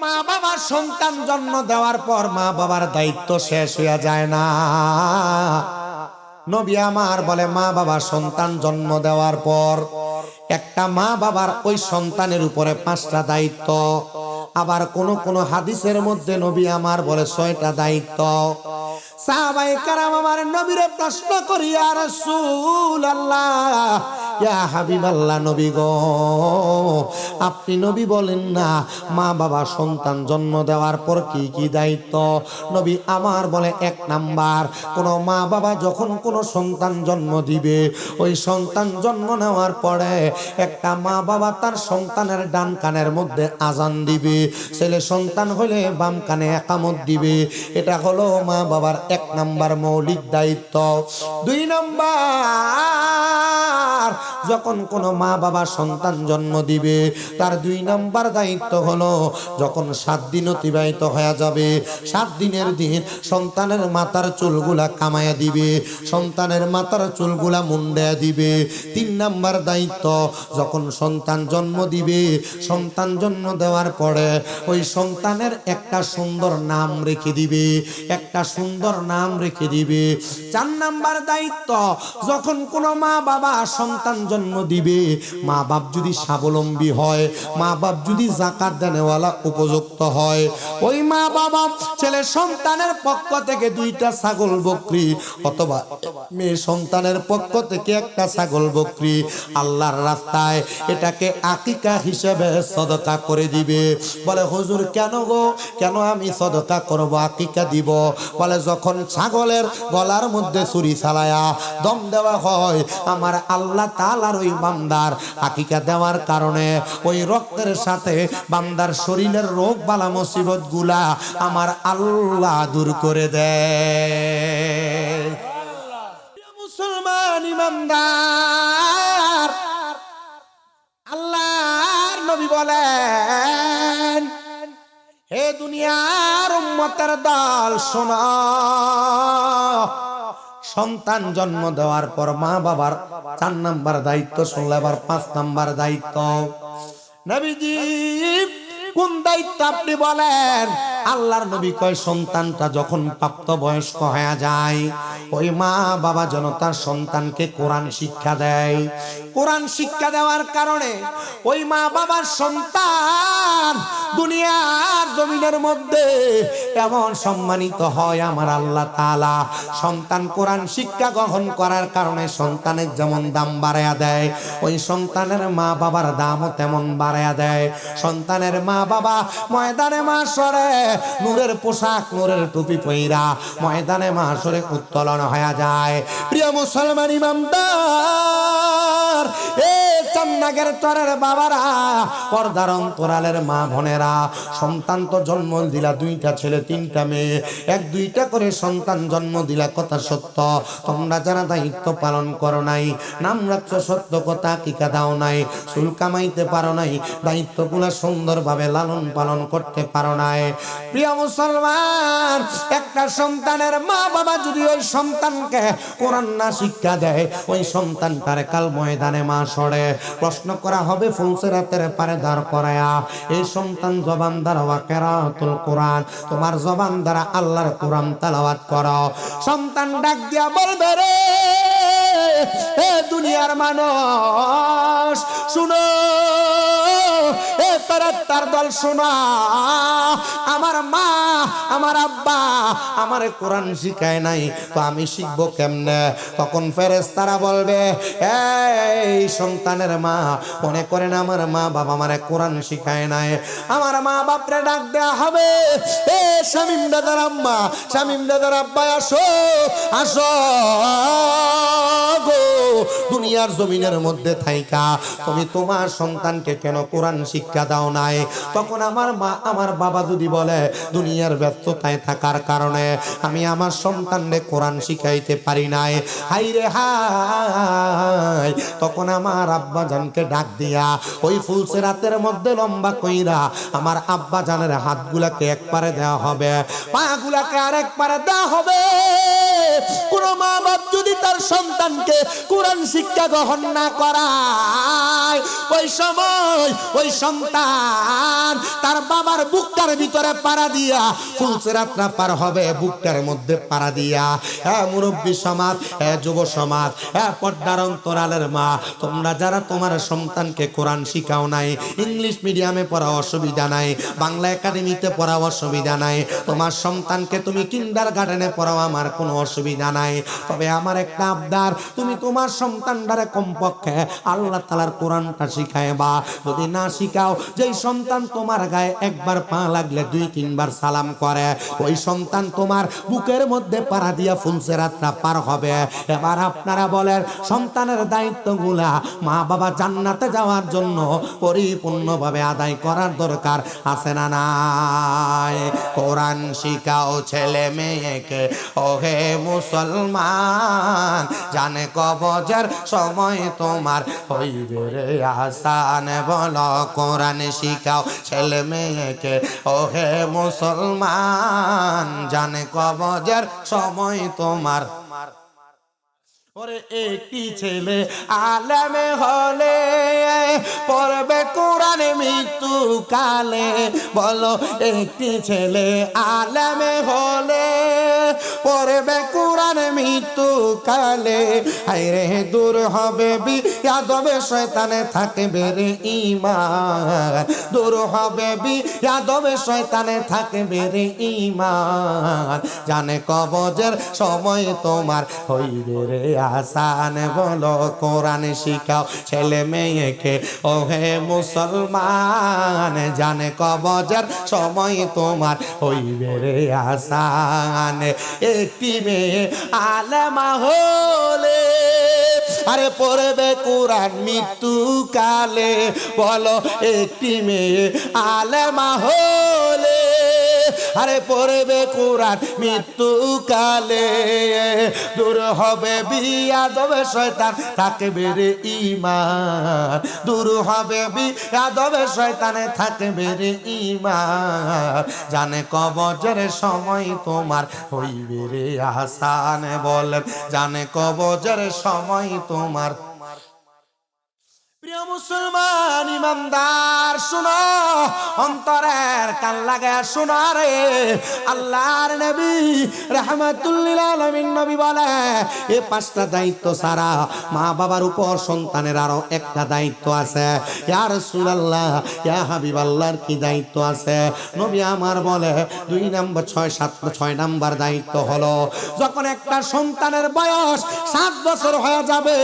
মা বাবার সন্তান জন্ম দেওয়ার পর মা বাবার দায়িত্ব শেষ হয়ে যায় না। নবী আমার বলে মা বাবার সন্তান জন্ম দেওয়ার পর একটা মা বাবার ওই সন্তানের উপরে 5টা দায়িত্ব। আবার কোন কোন হাদিসের মধ্যে নবী আমার বলে 6টা দায়িত্ব। সাহাবায়ে কেরাম আমার নবীরে প্রশ্ন করি, ইয়া রাসূলুল্লাহ, ইয়া হাবিবাল্লাহ, নবী গো, আপনি নবী বলেন না মা বাবা সন্তান জন্ম দেওয়ার পর কি কি দায়িত্ব? নবী আমার বলে 1 নাম্বার, কোন মা বাবা যখন কোন সন্তান জন্ম দিবে, ওই সন্তান জন্ম নেওয়ার পরে একটা মা বাবা তার সন্তানের ডান কানের মধ্যে আজান দিবে, ছেলে সন্তান হলে বাম কানে একামত দিবে। এটা হলো মা বাবার 1 নাম্বার মৌলিক দায়িত্ব। 2 নাম্বার, যখন কোনো মা বাবা সন্তান জন্ম দিবে তার 2 নাম্বার দায়িত্ব হলো যখন 7 দিন অতিবাহিত হয়ে যাবে, 7 দিনের দিন সন্তানের মাথার চুলগুলা কামায়া দিবে, সন্তানের মাথার চুলগুলা মুন্ডায়া দিবে। 3 নাম্বার দায়িত্ব, যখন সন্তান জন্ম দিবে, সন্তান জন্ম দেওয়ার পরে ওই সন্তানের একটা সুন্দর নাম রেখে দিবে, একটা সুন্দর নাম রেখে দিবে। 4 নাম্বার দায়িত্ব, যখন কোনো মা বাবা সন্তান জন্ম দিবে, মা বাপ যদি স্বাবলম্বী হয়, মা বাপ যদি যাকাত দেনেওয়ালা উপযুক্ত হয়, ওই মা বাবা ছেলে সন্তানের পক্ষ থেকে 2টা ছাগল বকরি অথবা মেয়ে সন্তানের পক্ষ থেকে একটা ছাগল বকরি আল্লাহর রাস্তায় এটাকে আকিকা হিসেবে সদকা করে দিবে। বলে হুজুর কেন গো, কেন আমি সদকা করব, আকিকা দিব? বলে যখন ছাগলের গলার মধ্যে ছুরি চালায়া দম দেওয়া হয়, আমার আল্লাহ তাআলার ওই বান্দার আকিকা দেওয়ার কারণে ওই রক্তের সাথে বান্দার শরীরের রোগ বালা মুসিবত গুলা আমার আল্লাহ দূর করে দেয়। মুসলমান ইমানদার, আল্লাহর নবী বলেন, হে দুনিয়ার উম্মতের দল শোনো, সন্তান জন্ম দেওয়ার পর মা বাবার 4 নাম্বার দায়িত্ব শুনলে, আবার 5 নাম্বার দায়িত্ব। নবীজি কোন দায়িত্ব আপনি বলেন? আল্লাহর নবী কয় সন্তানটা যখন প্রাপ্তবয়স্ক হয়ে যায়, ওই মা বাবা যেন তার সন্তানকে কোরআন শিক্ষা দেয়। কোরআন শিক্ষা দেওয়ার কারণে ওই মা বাবার সন্তান দুনিয়ার জমিনের মধ্যে এমন সম্মানিত হয় আমার আল্লাহ তাআলা। সন্তান কোরআন শিক্ষা গ্রহণ করার কারণে সন্তানের যেমন দাম বাড়ায়া দেয়, ওই সন্তানের মা বাবার দামও তেমন বাড়ায়া দেয়। সন্তানের মা বাবা ময়দানে মাশরে নূরের পোশাক, নূরের টুপি পইরা ময়দানে মাশরে উত্তোলন হয়ে যায়। প্রিয় মুসলমান ইমানদার, এ চান্নাগের চরের বাবারা, পর্দার অন্তরালের মা বোনেরা, সন্তান তো জন্ম দিলা 2টা ছেলে 3টা মেয়ে, 1-2টা করে সন্তান জন্ম দিলা, কথা সত্য। তোমরা যারা দায়িত্ব পালন করো নাই, নাম রাখছো সত্য কথা, আকিকা দাও নাই, চুল কামাইতে পারো নাই, দায়িত্বগুলা সুন্দরভাবে লালন পালন করতে পারো নাই। প্রিয় মুসলমান, একটা সন্তানের মা বাবা যদি ওই সন্তানকে কোরআন না শিক্ষা দেয়, ওই সন্তানটার কাল ময়দানে মাশরে প্রশ্ন করা হবে, ফুলসিরাতের পারে দাঁড় করায়া, এই সন্তান জবান দ্বারা কিরাআতুল কোরআন, তোমার জবান দ্বারা আল্লাহর কোরআন তেলাওয়াত করো। সন্তান ডাক দিয়া বলবে, রে এ দুনিয়ার মানুষ শুনো, এ তার দল শোনা, আমার মা আমার আব্বা আমারে কোরআন শিখায় নাই, তো আমি শিখবো কেমনে? তখন ফেরেশতারা বলবে, এই সন্তানের মা, মনে করেন আমার মা বাবা আমারে কোরআন শিখায় নাই, আমার মা বাপরে ডাক দেয়া হবে, এ শামীম দাদার আম্মা, শামীম দাদার আব্বা, আসো আসো গো, দুনিয়ার জমিনের মধ্যে থাইকা তুমি তোমার সন্তানকে কেন কোরআন শিক্ষা দাও নাই? তখন আমার মা আমার বাবা যদি বলে, দুনিয়ার ব্যস্ততায় থাকার কারণে আমি আমার সন্তানকে কোরআন শিখাইতে পারি নাই, হাই রে হাই, তখন আমার আব্বা জানকে ডাক দিয়া ওই ফুলসিরাতের মধ্যে লম্বা কইরা আমার আব্বা জানের হাতগুলাকে একবারে দেওয়া হবে, পাগুলাকে আরেক পারে দেওয়া হবে। কোন মা বাপ যদি তার সন্তানকে কোরআন শিক্ষা গ্রহণ না করায়, ওই সময় ওই সন্তান তার বাবার বুকটার ভিতরে পাড়া দিয়া ফুলসেরাতটা পার হবে, বুকটার মধ্যে পাড়া দিয়া। হ্যাঁ মুরব্বী সমাজ, হ্যাঁ যুব সমাজ, হ্যাঁ পর্দার অন্তরালের মা, তোমরা যারা তোমার সন্তানকে কোরআন শিখাও নাই, ইংলিশ মিডিয়ামে পড়া অসুবিধা নাই, বাংলা একাডেমিতে পড়া অসুবিধা নাই, তোমার সন্তানকে তুমি কিন্ডারগার্টেনে পড়াও, আমার কোনো অসুবিধা নাই। তবে আমার একটা আবদার, তুমি তোমার সন্তানটারে কমপক্ষে আল্লাহ তাআলার কোরআনটা শিখাইবা। যদি না শিখাও, যেই সন্তান তোমার গায়ে একবার পা লাগলে 2-3 বার সালাম করে, ওই সন্তান তোমার বুকের মধ্যে পাড়া দিয়া ফুলসেরাতটা পার হবে। এবার আপনারা বলেন, সন্তানের দায়িত্বগুলা মা বাবা জান্নাতে যাওয়ার জন্য পরিপূর্ণভাবে আদায় করার দরকার আছে না নাই? কোরআন শিখাও ছেলে মেয়েকে ওহে মুসলমান, জানে কবজের সময় তোমার হইবে রে আসান। বলো কোরআন শিখাও ছেলে মেয়েকে ওহে মুসলমান, জানে কবজের সময় তোমার। ওরে একটি ছেলে আলেমে হলে পড়বে কোরআন মৃত্যু কালে। বলো একটি ছেলে আলেমে হলে পড়বে কোরআন মৃত্যু কালে। হায়রে দূর হবে বিয়াদবে শয়তানে থাকবে রে ঈমান, দূর হবে বিয়াদবে শয়তানে থাকবে রে ঈমান, জানে কবজের সময় তোমার হইবে রে আসান। বলো কোরআন শিখাও ছেলে মেয়েকে ওহে মুসলমান, জানে কবজের সময় তোমার হইবে রে আসান। একটি মেয়ে আলেমা হলে আরে পড়বে কোরআন মৃত্যু কালে। বলো একটি মেয়ে আলেমা হলে আরে পড়বে কোরআন মৃত্যু কালে। দূর হবে বিয়াদবে শয়তান থাকবে রে ঈমান, দূর হবে বিয়াদবে শয়তানে থাকবে রে ঈমান, জানে কবজের সময় তোমার হইবে রে আসান। বলেন জানে কবজের সময় তোমার। প্রিয় মুসলমান ইমানদার শুনো, অন্তরের কান লাগা শুনো রে। আল্লাহর নবী রাহমাতুল লিল আলামিন নবী বলে, এই 5টা দায়িত্ব ছাড়া মা বাবার উপর সন্তানের আরো একটা দায়িত্ব আছে। ইয়া রাসূলুল্লাহ, ইয়া হাবিবাল্লাহর কি দায়িত্ব আছে? নবী আমার বলে 2 নম্বর 6 নাম্বার দায়িত্ব হলো, যখন একটা সন্তানের বয়স 7 বছর হয়ে যাবে,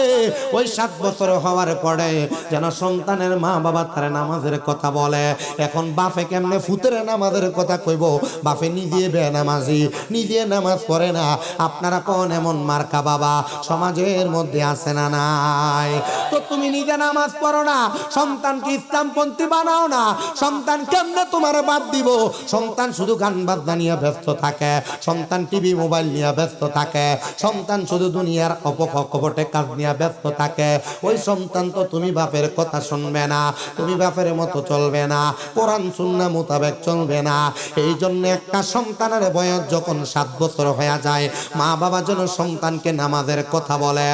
ওই 7 বছর হওয়ার পরে যেন সন্তানের মা বাবা তার নামাজের কথা বলে। এখন বাপে কেমনে ফুতের নামাজের কথা কইব? বাপে নিজে বেনামাজি, নিজে নামাজ পড়ে না। আপনারা কোন এমন মার্কা বাবা সমাজের মধ্যে আছে না নাই? তো তুমি নিজে নামাজ পড়ো না, সন্তানকে ইসলামপন্থী বানাও না, সন্তান কেমনে তোমার বাদ দিব? সন্তান শুধু গান বাজনা নিয়ে ব্যস্ত থাকে, সন্তান টিভি মোবাইল নিয়ে ব্যস্ত থাকে, সন্তান শুধু দুনিয়ার অপকপটে কাজ নিয়ে ব্যস্ত থাকে। ওই সন্তান তো তুমি বাপের কথা শুনবে না, তুমি বাপের মতো চলবে না, কোরআন সুন্নাহ মোতাবেক চলবে না। এই জন্য একটা সন্তানের বয়স যখন 7 বছর হয়ে যায়, মা বাবা যেন সন্তানকে নামাজের কথা বলে।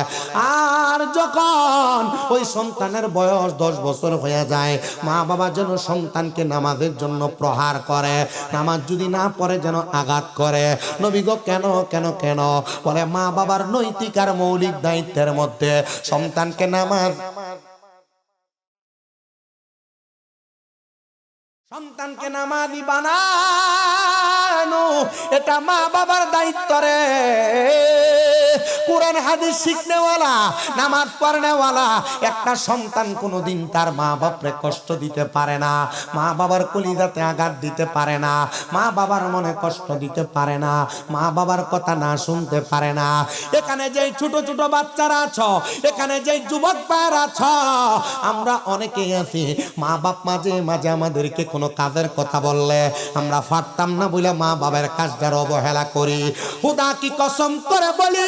আর যখন ওই সন্তানের বয়স 10 বছর হয়ে যায়, মা বাবা যেন সন্তানকে নামাজের জন্য প্রহার করে, নামাজ যদি না পড়ে যেন আঘাত করে। নবী গো কেন কেন কেন? বলে মা বাবার নৈতিক আর মৌলিক দায়িত্বের মধ্যে সন্তানকে সন্তানকে নামাজি বানানো এটা মা বাবার দায়িত্ব রে। কোরআন হাদিস শিখনেওয়ালা, নামাজ পড়নেওয়ালা একটা সন্তান কোনোদিন তার মা বাপরে কষ্ট দিতে পারে না, মা বাবার কলিজাতে আঘাত দিতে পারে না, মা বাবার মনে কষ্ট দিতে পারে না, মা বাবার কথা না শুনতে পারে না। এখানে যেই ছোট ছোট বাচ্চারা আছো, এখানে যেই যুবক ভাইরা আছো, আমরা অনেকেই আছি মা বাপ মাঝে মাঝে আমাদেরকে কোনো কাজের কথা বললে আমরা পারতাম না বলে মা বাবার কাজটার অবহেলা করি। খোদা কি কসম করে বলি,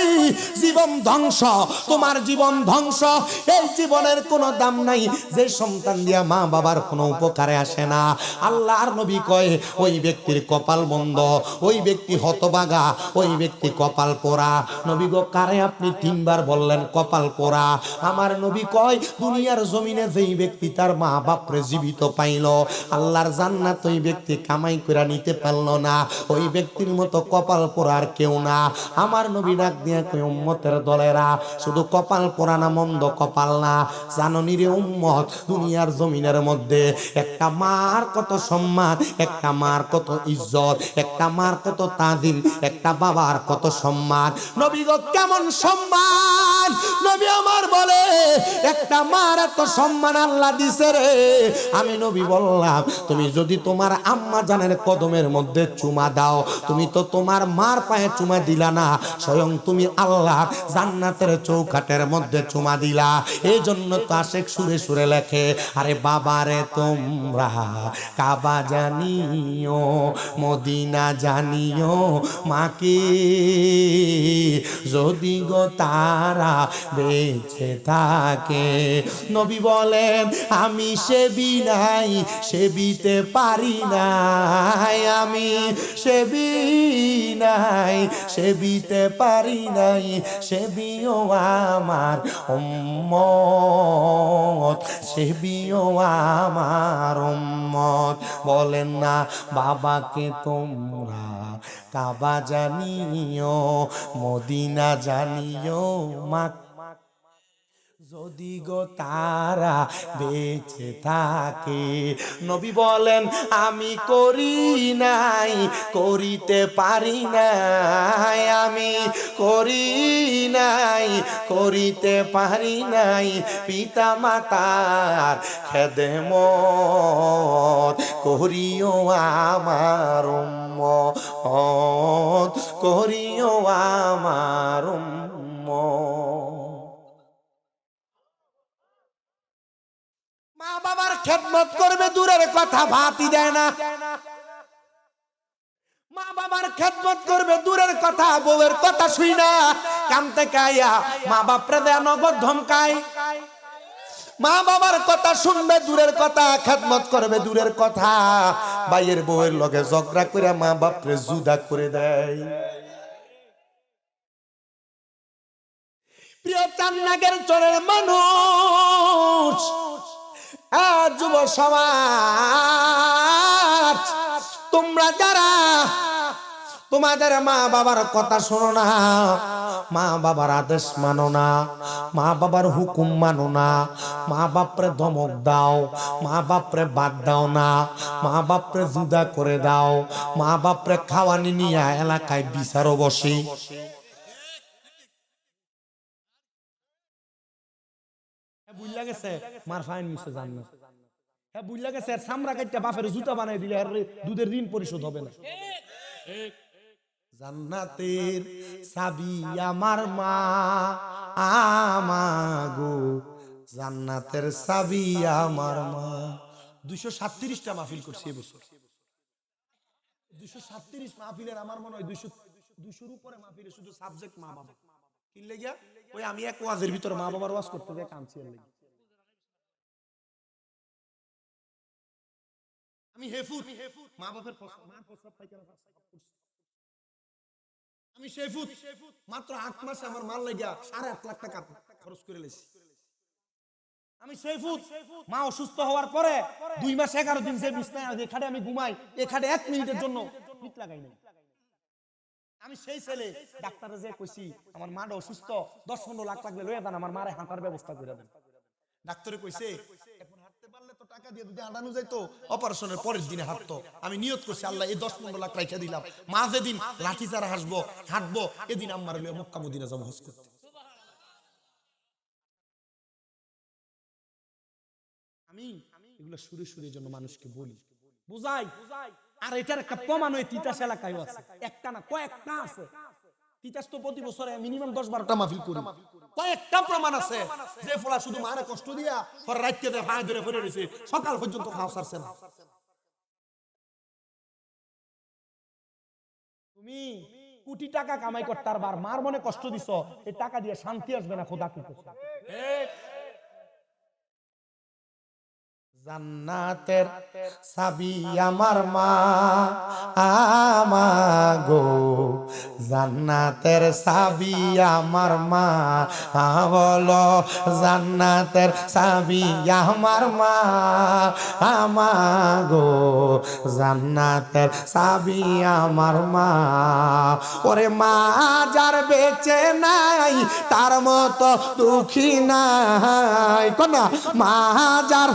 জীবন ধ্বংস, তোমার জীবন ধ্বংস। এই জীবনের কোনো দাম নাই যে সন্তান দিয়া মা বাবার কোনো উপকারে আসে না। আল্লাহর নবী কয় ওই ব্যক্তির কপাল বন্ধ, ওই ব্যক্তি হতভাগা, ওই ব্যক্তি কপাল পোড়া। নবী গো কারে আপনি তিনবার বললেন কপাল পোড়া? আমার নবী কয় দুনিয়ার জমিনে যেই ব্যক্তি তার মা বাপরে জীবিত পাইল, আল্লাহর জান্নাত ওই ব্যক্তি কামাই করে নিতে পারল না, ওই ব্যক্তির মতো কপাল পোড়ার কেউ না। আমার নবী ডাক দিয়া কই উম্মতের দলেরা, শুধু কপাল পোড়া না, মন্দ কপাল না, জাননি রে উম্মত, দুনিয়ার জমিনের মধ্যে একটা মার কত সম্মান, একটা মার কত ইজ্জত, একটা মার কত তাজিম, একটা বাবার কত সম্মান। নবী গো কেমন সম্মান? নবী আমার বলে একটা মার এত সম্মান আল্লাহ দিছে রে। আমি নবী বললাম তুমি যদি তোমার আম্মা জানের কদমের মধ্যে চুমা দাও, তুমি তো তোমার মার পায়ে চুমা দিলা না, স্বয়ং তুমি আল্লাহ জান্নাতের চৌকাটের মধ্যে চুমা দিলা। এই জন্য তো আশেক সুরে সুরে লেখে, আরে বাবারে তোমরা কাবা জানিও, মদিনা জানিও, মাকে যদি গো তারা বেঁচে থাকে। নবী বলেন আমি সেবি নাই, সেবিতে পারি নাই, আমি সেবি নাই, সেবিতে পারি নাই, সেবিও আমার উম্মত, সেবিও আমার উম্মত। বলেন না বাবাকে তোমরা কাবা জানিও, মদিনা জানিও, মা যদি গো তারা বেঁচে থাকে। নবী বলেন আমি করি নাই, করিতে পারি নাই, আমি করি নাই, করিতে পারি নাই, পিতা মাতার খেদমত করিও আমার উম্মত, করিও আমার উম্মত। মা বাবার খেদমত করবে দূরের কথা, ভাতই দেয় না। মা বাবার খেদমত করবে দূরের কথা, বউয়ের কথা শুই না কানতে কাইয়া মা বাপরে দেয়া নগদ ধমকায়। মা বাবার কথা শুনবে দূরের কথা, খেদমত করবে দূরের কথা, ভাইয়ের বউয়ের লগে ঝগড়া করে মা বাপরে জুদা করে দেয়। প্রিয় চান্নাগের চরের মানুষ, যুব সমাজ, তোমরা যারা তোমাদের মা বাবার কথা শোনো না, মা বাবার আদেশ মানো না, মা বাবার হুকুম মানো না, মা বাপরে ধমক দাও, মা বাপরে বাদ দাও না, মা বাপরে জুদা করে দাও, মা বাপরে খাওয়ানি নিয়ে এলাকায় বিচারও বসে। বুঝলা গেছে মার ফাইন মিশে জান না, হ্যাঁ বুঝলা গেছে সামরা কাটটা বাপের জুতা বানাই দিলে আর দুধের ঋণ পরিশোধ হবে না। জান্নাতের চাবি আমার মা, আমাগো জান্নাতের চাবি আমার মা। 237টা মাহফিল করছি এবছর, 237 মাহফিলের আমার মনে হয় 200-200-র উপরে মাহফিলে শুধু সাবজেক্ট মা বাবা। কি লাগিয়া? ওই আমি এক ওয়াজের ভিতরে মা বাবার ওয়াজ করতে যাই কাঁদছি এর লাগি। আমি হেফুত মা বাপের মার প্রস্তাব পাইকার আমি শেফুত মাত্র 8 মাসে আমার মাল লাগিয়া 8.5 লাখ টাকা খরচ করে লেছি। আমি শেফুত মা অসুস্থ হওয়ার পরে 2 মাস 11 দিন যে বিছনায় এখানে আমি ঘুমাই, এখানে 1 মিনিটের জন্য পিঠ লাগাই নাই। আমি সেই ছেলে ডাক্তারে যে কইছি আমার মাটা অসুস্থ, 10-15 লাখ লাগলে লইয়া দেন, আমার মারে হাঁটার ব্যবস্থা করে দেন। ডাক্তারে কইছে এখন হাঁটতে পারলে তো টাকা দিয়ে যদি হাঁটানো যাইতো, অপারেশনের পরের দিনে হাঁটতো। আমি নিয়ত করছি আল্লাহ এই 10-15 লাখ রাইখা দিলাম, মা যেদিন লাঠি ছাড়া হাঁটবো এদিন আমার লইয়া মক্কা মদিনা যাবো হজ করতে। আমি এগুলো সুরে সুরের জন্য মানুষকে বলি, বুঝাই। আর এটার একটা প্রমাণ ওই তিতাস এলাকায় আছে, একটা না কয়েকটা আছে। তিতাস তো প্রতি বছরে মিনিমাম 10-12টা মাহফিল করি, কয়েকটা প্রমাণ আছে যে ফলা শুধু মারে কষ্ট দিয়া পরে রাইতে দেয় পায়ে ধরে পড়ে রয়েছে, সকাল পর্যন্ত খাওয়া ছাড়ছে না। তুমি কোটি টাকা কামাই করতে আর মার মনে কষ্ট দিছ, এই টাকা দিয়ে শান্তি আসবে না, খোদা কি করছে। জান্নাতের চাবি আমার মা আমাগো, জান্নাতের চাবি আমার মা বলো, জান্নাতের চাবি আমার মা আমাগো, জান্নাতের চাবি আমার মা। ওরে মা যার বেঁচে নাই তার মতো দুঃখী নাই, কোনা মা যার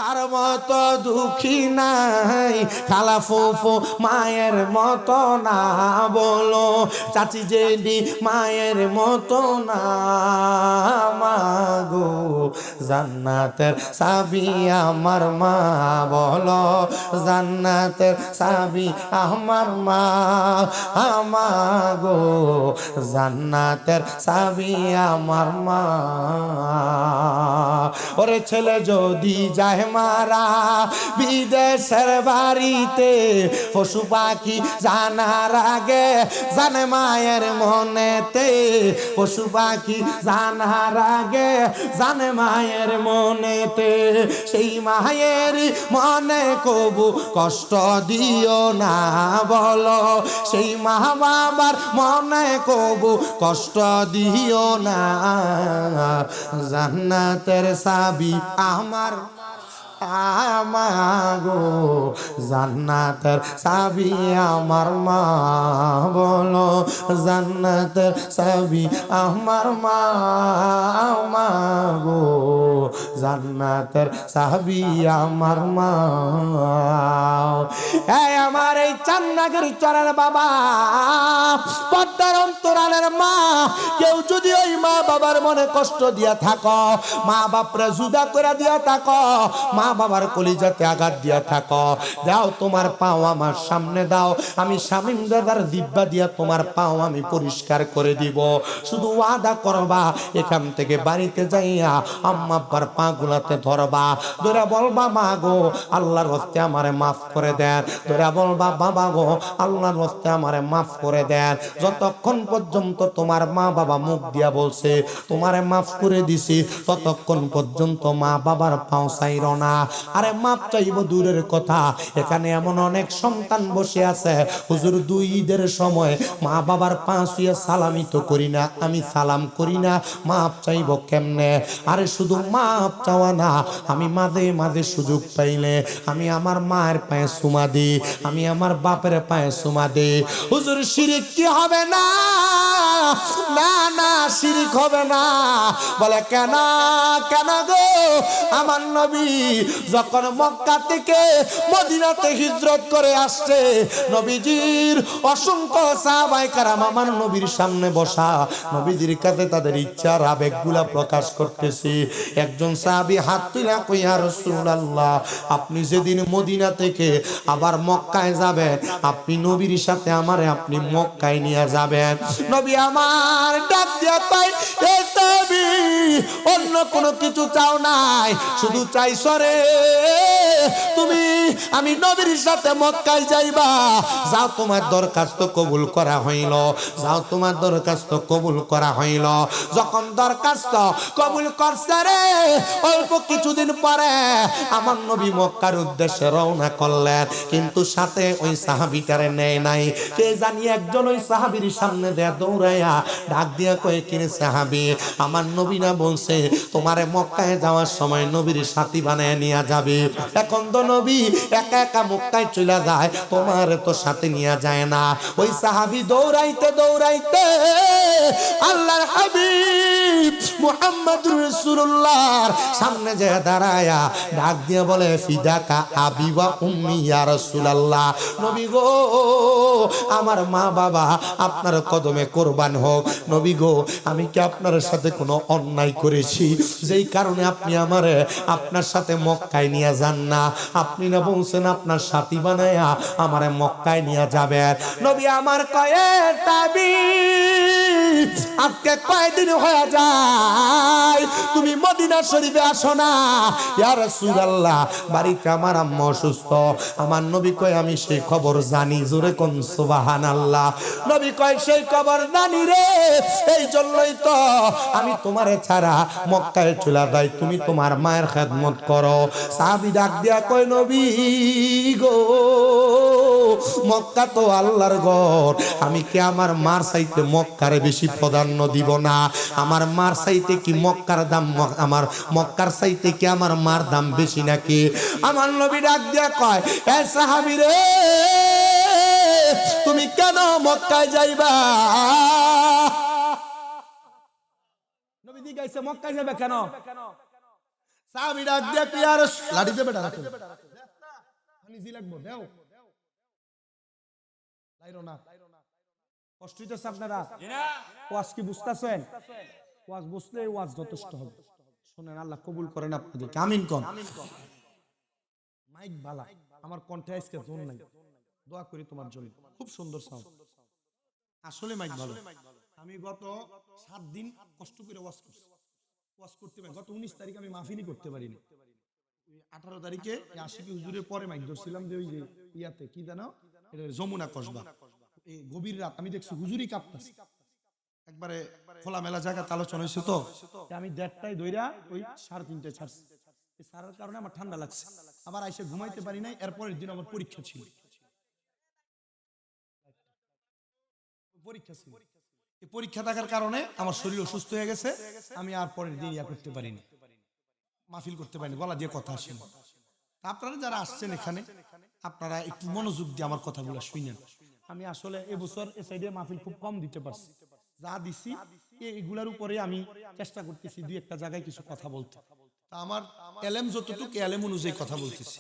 তার মতো দুঃখী নাই, খালা ফুফু মায়ের মতো না, বলো চাচি জেদি মায়ের মতো না, মাগো জান্নাতের চাবি আমার মা, বলো জান্নাতের চাবি আমার মা আমাগো, জান্নাতের চাবি আমার মা। ওরে ছেলে যদি যায় মারা বিদেশের বাড়িতে, পশু পাখি জানার আগে জানে মায়ের মনেতে, পশু পাখি জানার আগে জানে মায়ের মনেতে, সেই মায়ের মনে কবু কষ্ট দিও না, বলো সেই মা বাবার মনে কবু কষ্ট দিও না, জান্নাতের চাবি আমার আমাগো, জান্নাতের চাবি আমার মা, বলো জান্নাতের চাবি আমার মা আমাগো, জান্নাতের চাবি আমার মা। এই আমার এই চান্নাগিরি চরের বাবা, পদ্মার অন্তরালের মা, কেউ যদি ওই মা বাবার মনে কষ্ট দিয়া থাকো, মা বাপরে জুদা করে দিয়া থাকো, মা বাবার কলিজাতে আঘাত দিয়া থাকো, দাও তোমার পাও আমার সামনে দাও, আমি শামীম দাদার দিব্যা দিয়া তোমার পাও আমি পরিষ্কার করে দিব। শুধু ওয়াদা করবা এখান থেকে বাড়িতে যাইয়া আম্মা আব্বার পা গুলাতে ধরবা, ধরে বলবা মা গো আল্লাহর হস্তে আমারে মাফ করে দেন, ধরে বলবা বাবা গো আল্লাহর হস্তে আমারে মাফ করে দেন। যতক্ষণ পর্যন্ত তোমার মা বাবা মুখ দিয়া বলছে তোমারে মাফ করে দিছি, ততক্ষণ পর্যন্ত মা বাবার পাও চাইর না। আরে মাপ চাইব দূরের কথা, এখানে এমন অনেক সন্তান বসে আছে, হুজুর দুই ঈদের সময় মা বাবার পা ছুঁয়ে সালামি তো করি না, আমি সালাম করি না, মাপ চাইব কেমনে? আরে শুধু মাপ চাওয়া না, আমি মাঝে মাঝে সুযোগ পাইলে আমি আমার মায়ের পায়ে চুমা দিই, আমি আমার বাপের পায়ে চুমা দিই। হুজুর শিরিক কি হবে না? না না শিরিক হবে না। বলে কেন? কেন গো? আমার নবী যখন মক্কা থেকে মদিনাতে হিজরত করে আসছে, নবীজির অসংখ্য সাহাবায়ে কেরাম আমার নবীর সামনে বসা, নবীজির কাছে তাদের ইচ্ছার আবেগগুলা প্রকাশ করতেছে। একজন সাহাবী হাত তুলে কই ইয়া রাসূলুল্লাহ, আপনি যেদিন মদিনা থেকে আবার মক্কায় যাবেন, আপনি নবীর সাথে আমারে আপনি মক্কায় নিয়ে যাবেন। নবী আমার ডাক দিয়া কয়, এ সাহাবী অন্য কোনো কিছু চাও নাই, শুধু চাইছো রে তুমি আমি নবীর সাথে মক্কায় যাইবা। যাও তোমার দরখাস্ত কবুল করা হইল, যাও তোমার দরখাস্ত কবুল করা হইল। যখন দরখাস্ত কবুল করছে রে, অল্প কিছুদিন পরে আমার নবী মক্কার উদ্দেশ্যে রওনা করলেন, কিন্তু সাথে ওই সাহাবীটারে নেয় নাই। কে জানি একজন ওই সাহাবীর সামনে দেয়া দৌড়াইয়া ডাক দিয়া কয়ে, কিরে সাহাবী, আমার নবী না বলছে তোমারে মক্কায় যাওয়ার সময় নবীর সাথী বানায় নিয়ে যাবে, এখন তো নবী একা একা মক্কায় চলে যায়, তোমার তো সাথে নিয়ে যায় না। ওই সাহাবী দৌড়াইতে দৌড়াইতে আল্লাহর হাবিব মুহাম্মদুর রাসূলুল্লাহর সামনে যে দাঁড়ায়া ডাক দিয়ে বলে, ফিদাকা আবি ওয়া উম্মি ইয়া রাসূলুল্লাহ, নবী গো আমার মা বাবা আপনার কদমে কোরবান হোক। নবী গো আমি কি আপনার সাথে কোনো অন্যায় করেছি যেই কারণে আপনি আমারে আপনার সাথে মক্কায় নিয়ে যান না? আপনি না বলছেন আপনার সাথী বানায়া আমারে মক্কায় নিয়ে যাবেন। নবী আমার কয়ে তাবিব আজকে কয়দিন হয়ে যায় তুমি মদিনা শরীফে আসো না। ইয়া রাসূলুল্লাহ, বাড়িতে আমার আম্মা অসুস্থ। আমার নবী কয় আমি সেই খবর জানি। জোরে কোন সুবহানাল্লাহ। নবী কয় সেই খবর জানি রে, এই জন্যই তো আমি তোমারে ছাড়া মক্কায় চলে যাই, তুমি তোমার মায়ের খেদমত করো। সাহাবী ডাক দিয়া কয় নবী গো, মক্কা তো আল্লাহর ঘর, আমি কি আমার মার চাইতে মক্কারে বেশি প্রাধান্য দিব না? আমার মার চাইতে কি মক্কার দাম, আমার মক্কার চাইতে কি আমার মার দাম বেশি নাকি? আমার নবী ডাক দিয়া কয় এ সাহাবী রে, তুমি কেন মক্কায় যাইবা? নবী জিজ্ঞাসা মক্কায় যাবে কেন? সাহাবী ডাক দিয়া কি আর লাঠি দে বেটা, আমি জি লাগবো দেও লাইরো না। কষ্ট হইতেছে আপনারা? ওয়াজ কি বুঝতেছেন? ওয়াজ বুঝলে ওয়াজ যথেষ্ট হবে। শুনেন, আল্লাহ কবুল করেন আপনাদেরকে, আমিন কোন। মাইক বালা, আমার কণ্ঠে আজকে জোর নাই, দোয়া করি তোমার জন্য। খুব সুন্দর সাউন্ড, আসলে মাইক ভালো। আমি গত 7 দিন কষ্ট করে ওয়াজ করছি, ওয়াজ করতে পারি। গত 19 তারিখে আমি মাহফিলই করতে পারিনি। 18 তারিখে আশিকি হুজুরের পরে মাইক ধরছিলাম যে ওই যে ইয়াতে কি জানো, যমুনা কসবা, এই গভীর রাত আমি দেখছি হুজুরই কাঁপতেছে। একবারে খোলামেলা জায়গাতে আলোচনা হয়েছে তো আমি 1:30টায় ধইরা ওই 3:30টায় ছাড়ছি। এই ছাড়ার কারণে আমার ঠান্ডা লাগছে, আবার আইসে ঘুমাইতে পারি নাই। এরপরের দিন আমার পরীক্ষা ছিল, এই পরীক্ষা থাকার কারণে আমার শরীর অসুস্থ হয়ে গেছে। আমি আর পরের দিন ইয়া করতে পারিনি, মাহফিল করতে পারিনি, গলা দিয়ে কথা আসে না। আপনারা যারা আসছেন এখানে, আপনারা একটু মনোযোগ দিয়ে আমার কথাগুলো শুনেন। আমি আসলে এবছর এ সাইডে মাহফিল খুব কম দিতে পারছি, যা দিছি এইগুলার উপরে আমি চেষ্টা করতেছি 2-1টা জায়গায় কিছু কথা বলতে। তা আমার এলেম যতটুকু এলেম অনুযায়ী কথা বলতেছি,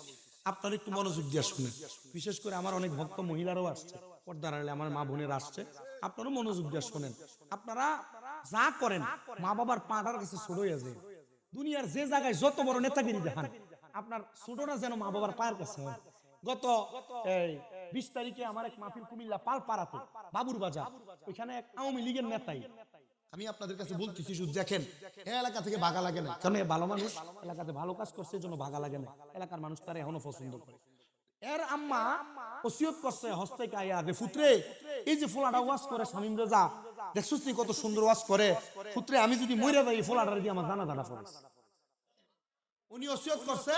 আপনারা একটু মনোযোগ দিয়ে শুনেন। বিশেষ করে আমার অনেক ভক্ত মহিলারাও আসছে, পর্দার আড়ালে আমার মা বোনেরা আসছে, আপনারাও মনোযোগ দিয়ে শোনেন। আপনারা যা করেন মা বাবার পাটার কাছে ছোট হয়ে যায়। দুনিয়ার যে জায়গায় যত বড় নেতাগিরি দেখান, আপনার ছোটরা যেন মা বাবার পায়ের কাছে হয়। গত 20 তারিখে আমার এক মাহফিল কুমিল্লা পালপাড়াতে, বাবুর বাজার, ওইখানে এক আওয়ামী লীগের নেতাই, আমি আপনাদের কাছে বলতেছি শুধু দেখেন, এই এলাকা থেকে ভাগা লাগে না, কারণ ভালো মানুষ এলাকাতে ভালো কাজ করছে, এই জন্য ভাগা লাগে না। এলাকার মানুষ তারা এখনো পছন্দ করে। এর আম্মা ওসিয়ত করছে হস্তে কাইয়া দে পুত্রে, এই যে ফোলাটা ওয়াজ করে শামীম রেজা, দেখছস তুই কত সুন্দর ওয়াজ করে, পুত্রে আমি যদি মইরা যাই ফোলাটা দিয়ে আমার জানা জানা পড়ে। উনি ওসিয়ত করছে,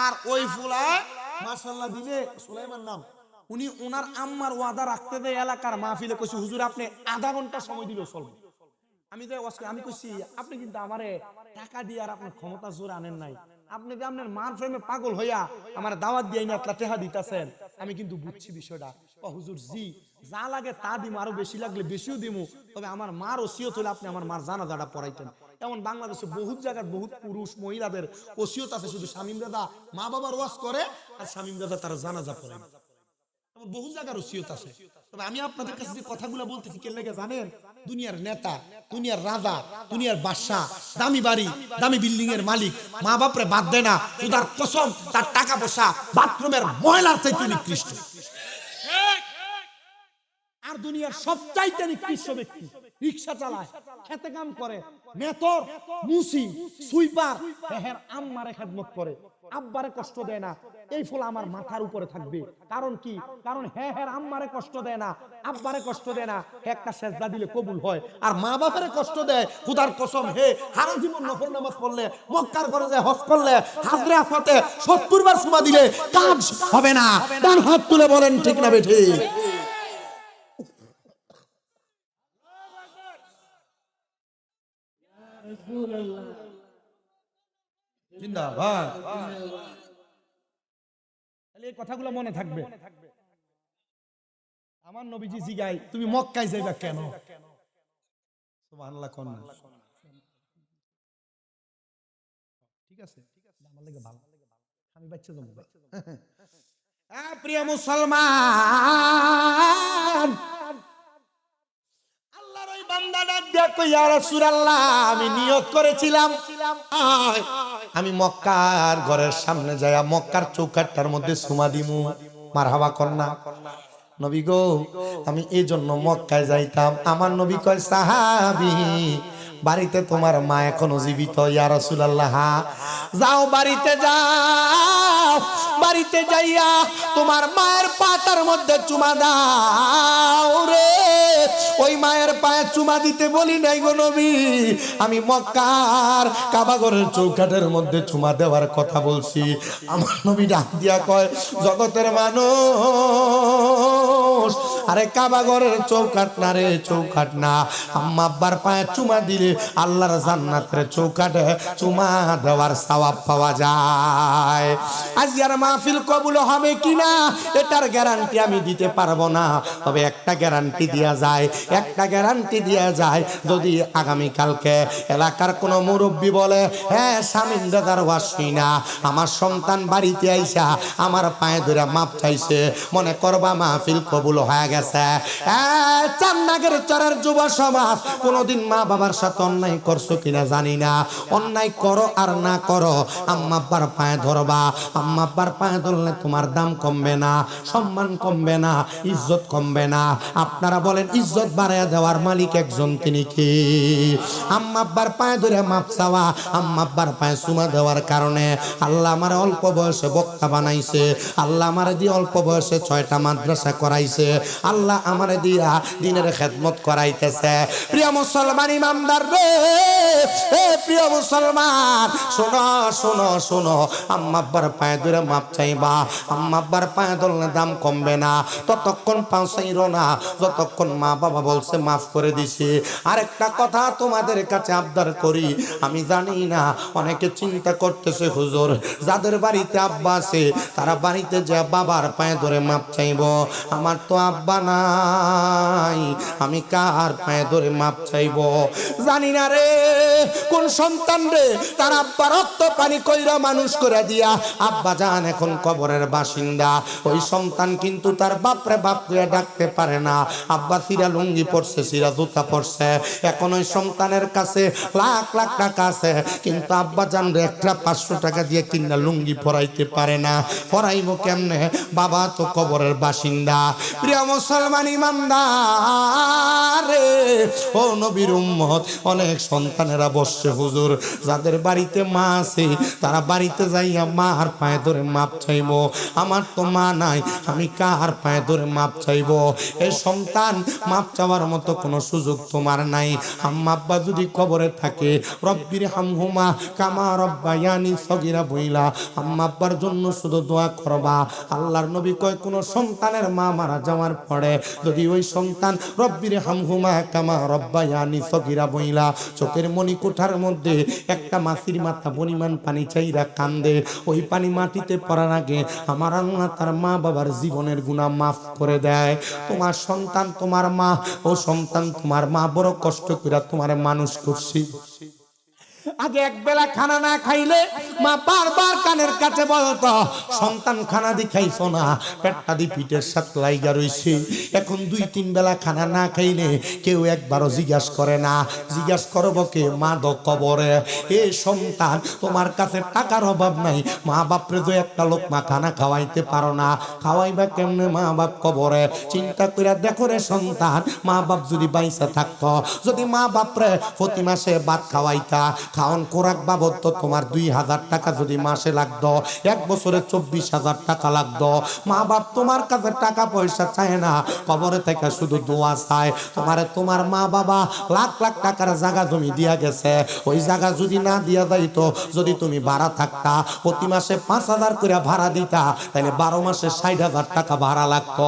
আর ওই ফোলা মাশাআল্লাহ দিবে সুলাইমান নাম, উনি ওনার আম্মার ওয়াদা রাখতে দেয়। এলাকার মাহফিলে কইছে হুজুর আপনি আধা ঘন্টা সময় দিলেও চলবে। আমি যে আমি কইছি আপনি কিন্তু আমারে টাকা দিয়ে আর আপনার ক্ষমতা জোর আনেন নাই, আপনি যে আপনার মার প্রেমে পাগল হইয়া আমার দাওয়াত দিয়ে না একটা টেহা দিতেছেন, আমি কিন্তু বুঝছি বিষয়টা। ও হুজুর জি যা লাগে তা দিমু, আরো বেশি লাগলে বেশিও দিমু, তবে আমার মার ওসিয়ত হলে আপনি আমার মার জানাজাটা পড়াইতেন। এমন বাংলাদেশে বহুত জায়গায় বহুত পুরুষ মহিলাদের ওসিয়ত আছে, শুধু শামীম দাদা মা বাবার ওয়াজ করে আর শামীম দাদা তারা জানাজা পড়ে, এমন বহু জায়গার ওসিয়ত আছে। তবে আমি আপনাদের কাছে যে কথাগুলো বলতেছি কে লেগে জানেন, দুনিয়ার নেতা, দুনিয়ার রাজা, দুনিয়ার বাদশা, দামি বাড়ি দামি বিল্ডিং এর মালিক মা বাপরে বাদ দেয় না, উদার কসম তার টাকা পয়সা বাথরুমের ময়লার চাইতে নিকৃষ্ট। আর দুনিয়ার সবচাইতে নিকৃষ্ট ব্যক্তি রিকশা চালায়, খেতে কাম করে, মেথর, মুসি, সুইপার, হের আম্মারে খেদমত করে, আব্বারে কষ্ট দেয় না। এই ফুল আমার মাথার উপরে থাকবে। কারণ কি? কারণ হের আম্মারে কষ্ট দেয় না, আব্বারে কষ্ট দেয় না, একটা সেজদা দিলে কবুল হয়। আর মা বাবারে কষ্ট দেয়, খোদার কসম হে সারা জীবন নফল নামাজ পড়লে, মক্কার ঘরে যায় হজ করলে, হাজরে আসওয়াতে 70 বার সুমা দিলে কাজ হবে না। ডান হাত তুলে বলেন ঠিক না বেঠিক? জিন্দাবাদ। তাহলে এই কথাগুলো মনে থাকবে। আমার নবীজি জিগাই তুমি মক্কায় যাইবা কেন? সুবহানাল্লাহ কোন না। ঠিক আছে, আমার লাগে ভালো, আমি বাচ্চা জমু ভাই। প্রিয় মুসলমান, আল্লাহর ওই বান্দা ডাক দিয়া কই ইয়া রাসূলুল্লাহ আমি নিয়ত করেছিলাম আমি মক্কার ঘরের সামনে যায়া মক্কার চৌকাঠটার মধ্যে সুমা দিমু। মারহাবা কন্যা। নবী গো আমি এই জন্য মক্কায় যাইতাম। আমার নবী কয় সাহাবী বাড়িতে তোমার মা এখনো জীবিত, ইয়া রাসূলুল্লাহ। যাও বাড়িতে যাও, বাড়িতে যাইয়া তোমার মায়ের পাতার মধ্যে চুমা দাও রে। ওই মায়ের পায়ে চুমা দিতে বলি নাই গো নবী, আমি মক্কার কাবাগরের চৌকাঠের মধ্যে চুমা দেওয়ার কথা বলছি। আমার নবী ডাক দিয়া কয় জগতের মানুষ, আরে কাবাগরের চৌকাঠ না রে, চৌকাঠ না। আম্মা আব্বার পায়ে চুমা দিলে আল্লাহর জান্নাতের চৌকাঠে চুমা দেওয়ার সওয়াব পাওয়া যায়। আজকের মাহফিল কবুল হবে কিনা এটার গ্যারান্টি আমি দিতে পারবো না, তবে একটা গ্যারান্টি দেয়া যায়, একটা গ্যারান্টি দেয়া যায়। যদি আগামী কালকে এলাকার কোনো মুরব্বী বলে হ্যাঁ শামীম দাদার ওয়াজ শুই না, আমার সন্তান বাড়িতে আইসা আমার পায়ে ধরে মাপ চাইছে, মনে করবা মাহফিল কবুল হয়ে গেছে। চান্নাগের চরের যুব সমাজ, কোনোদিন মা বাবার সাথে অন্যায় করছো কিনা জানি না, অন্যায় করো আর না করো আম্মা আব্বার পায়ে ধরবা। আম্মা আব্বার পায়ে ধরলে তোমার দাম কমবে না, সম্মান কমবে না, ইজ্জত কমবে না। আপনারা বলেন ইজ্জত বাড়াইয়া দেওয়ার মালিক একজন, তিনি কি? আম্মা আব্বার পায়ে ধরে মাপ চাওয়া, আম্মা আব্বার পায়ে চুমা দেওয়ার কারণে আল্লাহ আমার অল্প বয়সে বক্তা বানাইছে, আল্লাহ আমার দিয়ে অল্প বয়সে 6টা মাদ্রাসা করাইছে, আল্লাহ আমার দিয়া দিনের খেদমত করাইতেছে। প্রিয় মুসলমান ইমানদার রে, এ প্রিয় মুসলমান শোনো শোনো শোনো, আম্মা আব্বার পায়ে ধরে মাপ চাইবা। আম্মা আব্বার পায়ে ধরলে দাম কমবে না, ততক্ষণ পৌঁছাইরো না যতক্ষণ মা বাবা বলছে মাফ করে দিছি। আরেকটা কথা তোমাদের কাছে আবদার করি, আমি জানি না অনেকে চিন্তা করতেছে হুজুর যাদের বাড়িতে আব্বা আছে তারা বাড়িতে যা বাবার পায়ে ধরে মাপ চাইব, আমার তো আব্বা নাই, আমি কার পায়ে ধরে মাপ চাইব? জানি না রে কোন সন্তান রে তার আব্বা রক্ত পানি কইরা মানুষ করে দিয়া আব্বা জান এখন কবরের বাসিন্দা, ওই সন্তান কিন্তু তার বাপরে বাপ করে ডাকতে পারে না। আব্বা সিরা লুঙ্গি পরছে, সিরা জুতা পরছে, এখন ওই সন্তানের কাছে লাখ লাখ টাকা আছে, কিন্তু আব্বা জান রে একটা 500 টাকা দিয়ে কিনা লুঙ্গি পরাইতে পারে না। পরাইব কেমনে? বাবা তো কবরের বাসিন্দা। প্রিয় মুসলমান ইমানদার রে, ও নবীর উম্মত, অনেক সন্তানেরা বসছে হুজুর যাদের বাড়িতে মা আছে তারা বাড়িতে যাইয়া মার পায়ে ধরে মাপ চাইব, আমার তো মা নাই, আমি কার পায়ে ধরে মাপ চাইব? এই সন্তান মাপ চাওয়ার মতো কোনো সুযোগ তোমার নাই। আম্মা আব্বা যদি কবরে থাকে, রব্বির হামহুমা কামা রব্বায়ানি সগীরা বইলা আম্মা আব্বার জন্য শুধু দোয়া করবা। আল্লাহর নবী কয় কোন সন্তানের মা মারা যাওয়ার পরে যদি ওই সন্তান রব্বির হামহুমা কামা রব্বায়ানি সগীরা বইলা চোখের মণিকোঠার মধ্যে একটা মাছির মাথা পরিমাণ পানি চাইরা কান্দে, ওই পানি মাটিতে পড়ার আগে আমার আল্লাহ তার মা বাবার জীবনের গুনাহ মাফ করে দেয়। তোমার সন্তান তোমার মা, ও সন্তান তোমার মা বড় কষ্ট করে তোমার মানুষ করছি, আগে এক বেলা খানা না খাইলে মা বারবার কানের কাছে বলতো সন্তান খানা দি খাইছো না, পেটটা দি পিঠের সাথে লাইগা রইছে। এখন 2-3 বেলা খানা না খাইলে কেউ একবারও জিজ্ঞাসা করে না, জিজ্ঞাসা করবো কে? মা দ কবরে। এ সন্তান তোমার কাছে টাকার অভাব নাই, মা বাপরে যে একটা লোকমা খানা খাওয়াইতে পারো না, খাওয়াইবা কেমনে? মা বাপ কবরে। চিন্তা করে দেখো রে সন্তান, মা বাপ যদি বাইসা থাকতো, যদি মা বাপরে প্রতি মাসে ভাত খাওয়াইতা, খাওন খোরাক বাবদ তো তোমার 2000 টাকা যদি মাসে লাগতো, এক বছরে 24,000 টাকা লাগতো। মা বাপ তোমার কাছে টাকা পয়সা চায় না, কবরে থেকে শুধু দোয়া চায়। তোমার মা বাবা লাখ লাখ টাকার জায়গা জমি দিয়া গেছে, ওই জায়গা যদি না দিয়া যাইতো, যদি তুমি ভাড়া থাকতা, প্রতি মাসে 5,000 করে ভাড়া দিতা, তাহলে 12 মাসে 60,000 টাকা ভাড়া লাগতো।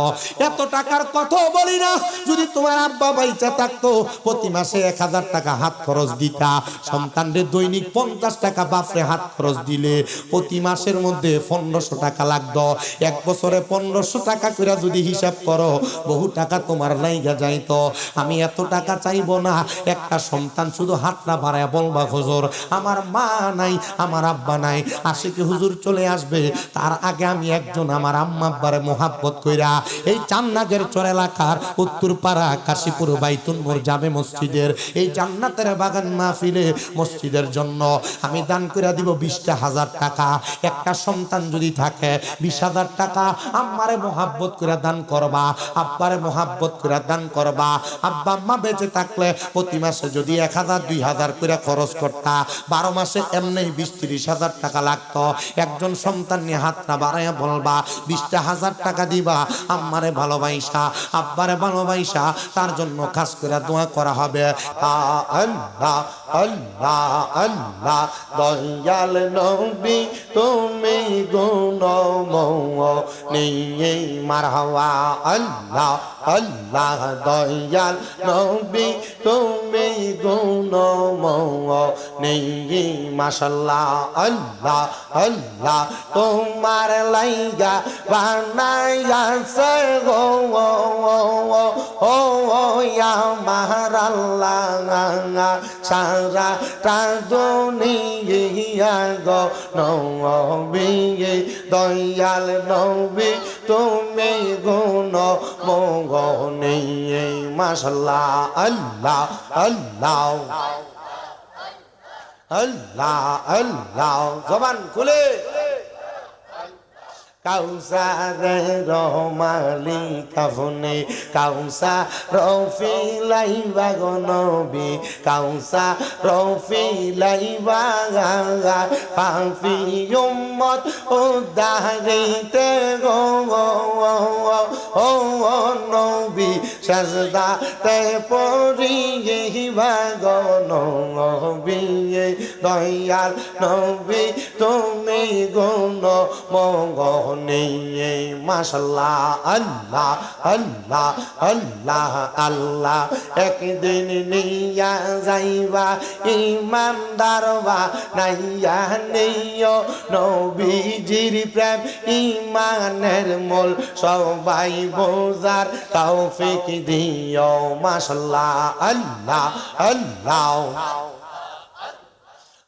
এত টাকার কথা বলি না, যদি তোমার আব্বা বাইচা থাকতো প্রতি মাসে 1000 টাকা হাত খরচ দিতা, সন্তান দৈনিক 50 টাকা বাপরে হাত খরচ দিলে প্রতি মাসের মধ্যে 1500 টাকা লাগতো। এক বছরে 1500 টাকা করে যদি হিসাব করো, বহু টাকা তোমার লাইগা যাইতো। আমি এত টাকা চাইবো না, একটা সন্তান শুধু হাতটা বাড়ায় বলবা হুজুর আমার মা নাই, আমার আব্বা নাই, আশিকে হুজুর চলে আসবে, তার আগে আমি একজন আমার আম্মা আব্বারে মোহাব্বত কইরা এই চান্নাগের চর এলাকার উত্তরপাড়া কাশীপুর বাইতুল নূর জামে মসজিদের এই জান্নাতের বাগান মাহফিলে মসজিদ মসজিদের জন্য আমি দান করে দিব 20,000 টাকা। একটা সন্তান যদি থাকে 20,000 টাকা আম্মারে মোহাব্বত করে দান করবা, আব্বারে মোহাব্বত করে দান করবা। আব্বা আম্মা বেঁচে থাকলে প্রতি মাসে যদি 1,000 2,000 করে খরচ করতা, 12 মাসে এমনি 20-30,000 টাকা লাগতো। একজন সন্তান নিয়ে হাতটা বাড়াইয়া বলবা 20,000 টাকা দিবা, আম্মারে ভালোবাসা আব্বারে ভালোবাসা তার জন্য খাস করে দোয়া করা হবে। আল্লাহ আল্লাহ আল্লাহ দয়াল নবী তুমি গুণময়ী মারহাবা। আল্লাহ আল্লাহ দয়াল নবী তুমি গুণময়ী মাশাআল্লাহ। আল্লাহ আল্লাহ তোমার লাইগা বানাইয়াছে গো ও আমার আল্লাহ সারা দুনিয়া গো নবী দয়াল নবী তুমি গুণময়ী মাশাআল্লাহ। আল্লাহ আল্লাহ আল্লাহ আল্লাহ জবান খুলে কাউসারের মালিক আপনি, কাউসার ফিলাইবা গো নবী, কাউসার ফিলাইবা পাপী উম্মত উদ্ধারিতে গো ও নবী সাজদাতে পড়িবা গো নবী দয়াল নবী তুমি গুণময়ী মাশাআল্লাহ। আল্লাহ আল্লাহ আল্লাহ আল্লাহ একদিন নিয়া যাইবা ইমানদারবা নাইয়া নিও নবীজির প্রেম ইমানের মূল সবাই বোঝার তৌফিক দিও মাশাআল্লাহ। আল্লাহ আল্লাহ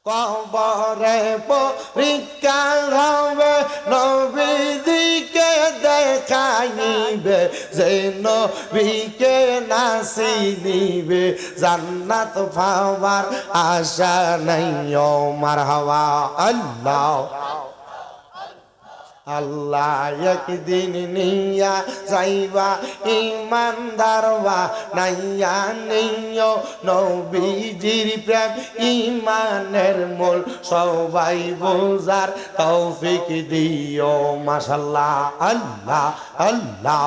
কবরে পরীক্ষা হবে নবীজিকে দেখাইবে, যে নবীকে না চিনিবে জান্নাত পাওয়ার আশা নাই ও মারহাবা। আল্লাহ আল্লাহ একদিন নিয়া যাইবা ইমানদারবা নাইয়া নিও নবীজির প্রেম ইমানের মূল সবাই বোঝার তৌফিক দিও মাশাআল্লাহ। আল্লাহ আল্লাহ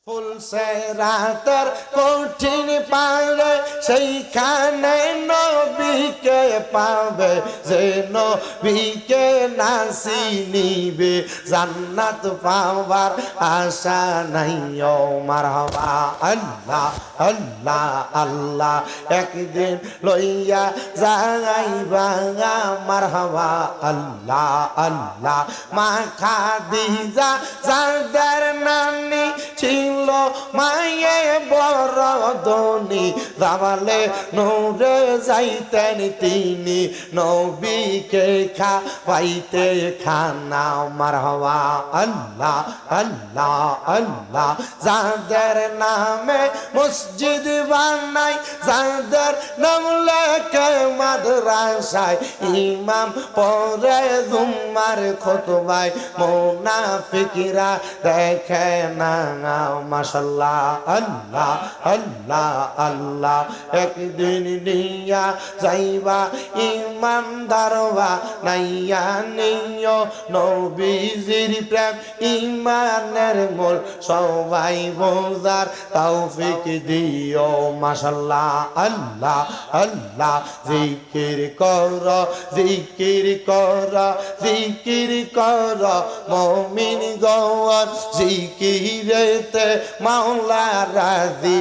ফুলসে রাতের কঠিন পারে সেইখানে নবীকে পাবে, যে নবীকে না চিনিবে জান্নাত পাওয়ার আশা নাই ও মারহাবা। আল্লাহ আল্লাহ আল্লাহ একদিন লইয়া যাইবা মারহাবা। আল্লাহ আল্লাহ মা খাদিজা যাদের নানি ছিল মায়ে বড় ধনী, দাবালে নূরে যাইতেন তিনি নবীকে খাওয়াইতে খানা মারহাবা। আল্লাহ আল্লাহ আল্লাহ যাদের নামে মসজিদ বানাই, যাদের নাম লেখে মাদ্রাসায়, ইমাম পড়ে জুম্মার খুতবায় মুনাফিকরা দেখে না মাশাআল্লাহ। আল্লাহ আল্লাহ আল্লাহ একদিন নিয়া যাইবা ইমানদারবা নাইয়া নিও নবীজির প্রেম ইমানের মূল সবাই বোঝার তৌফিক দিও মাশাআল্লাহ। আল্লাহ আল্লাহ জিকির কর জিকির কর জিকির কর মুমিন গওয়ার জিকিরেতে মাওলা রাজি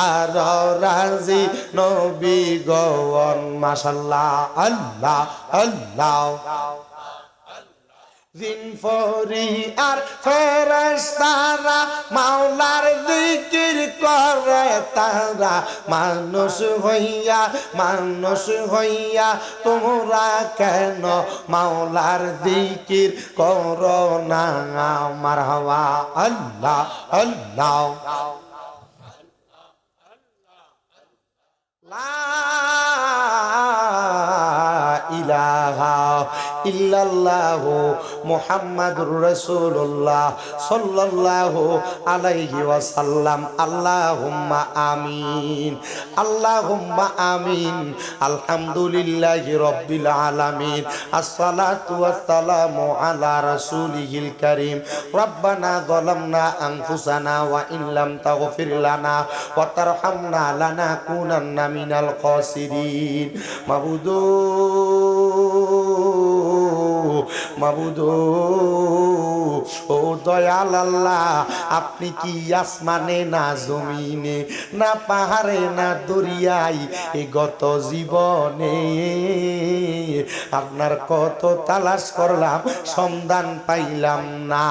আর রাজি নবী গওয়ান মাশাআল্লাহ। আল্লাহ আল্লাহ জিন ফরি আর ফেরেশতারা মাওলার জিকির করে তারা, মানুষ হইয়া তোমরা কেন মাওলার জিকির করো না মারহাবা। আল্লাহ আল্লাহ লা ইল্লাল্লাহু মুহাম্মাদুর রাসূলুল্লাহ সাল্লাল্লাহু আলাইহি ওয়াসাল্লাম। আল্লাহুম্মা আমিন, আল্লাহুম্মা আমিন। আলহামদুলিল্লাহি রাব্বিল আলামিন। আসসালাতু ওয়াসসালামু আলা রাসূলিহিল কারীম। রব্বানা যালামনা আনফুসানা ওয়া ইন লাম তাগফির লানা ওয়া তারহামনা লানাকুনান্না মিনাল খাসিরিন। মাবুদু, মাবুদু, ও দয়াল আল্লাহ, আপনি কি আসমানে না জমিনে, না পাহাড়ে না দরিয়ায়, এ গত জীবনে আপনার কত তালাশ করলাম, সন্ধান পাইলাম না।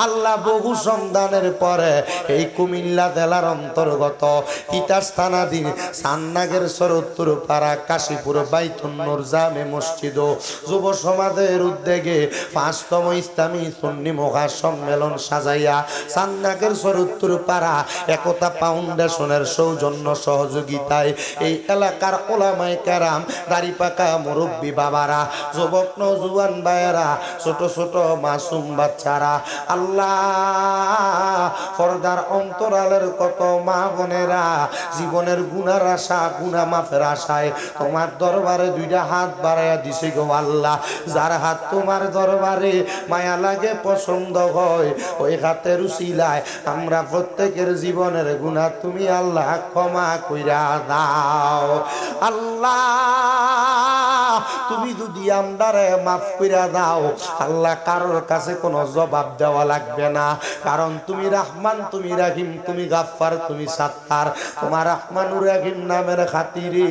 আল্লাহ বহু সন্ধানের পরে এই কুমিল্লা জেলার অন্তর্গত তিতাস থানাধীন সান্নাগের সরত্তর পাড়া কাশীপুর বাইতুন নূর জামে মসজিদ ও যুব সমাজের উদ্যোগে ৫তম ইসলামী সুন্নি মহা সম্মেলন সাজাইয়া সান্নাগের সরত্তর পাড়া একতা ফাউন্ডেশনের সৌজন্য সহযোগিতায় এই এলাকার ওলামায়ে কেরাম, দাড়ি পাকা মুরব্বী বাবারা, যুবক নওজোয়ান ভাইয়েরা, ছোট ছোট মাসুম বাচ্চারা, আল্লাহ পর্দার অন্তরালের কত মা বোনেরা জীবনের গুনার আশা, গুনাহ মাফের আশায় তোমার দরবারে দুইটা হাত বাড়াইয়া দিছে গো আল্লাহ। যার হাত তোমার দরবারে মায়া লাগে, পছন্দ হয়, ওই হাতের উসিলায় আমরা প্রত্যেকের জীবনের গুনাহ তুমি আল্লাহ ক্ষমা কইরা দাও। আল্লাহ তুমি যদি আমরারে মাফ কইরা দাও আল্লাহ, কারোর কাছে কোনো জবাব দেওয়া লাগবে না, কারণ তুমি রহমান, তুমি রহিম, তুমি গাফফার, তুমি সাত্তার। তোমার রহমানুর রহিম নামের খাতিরে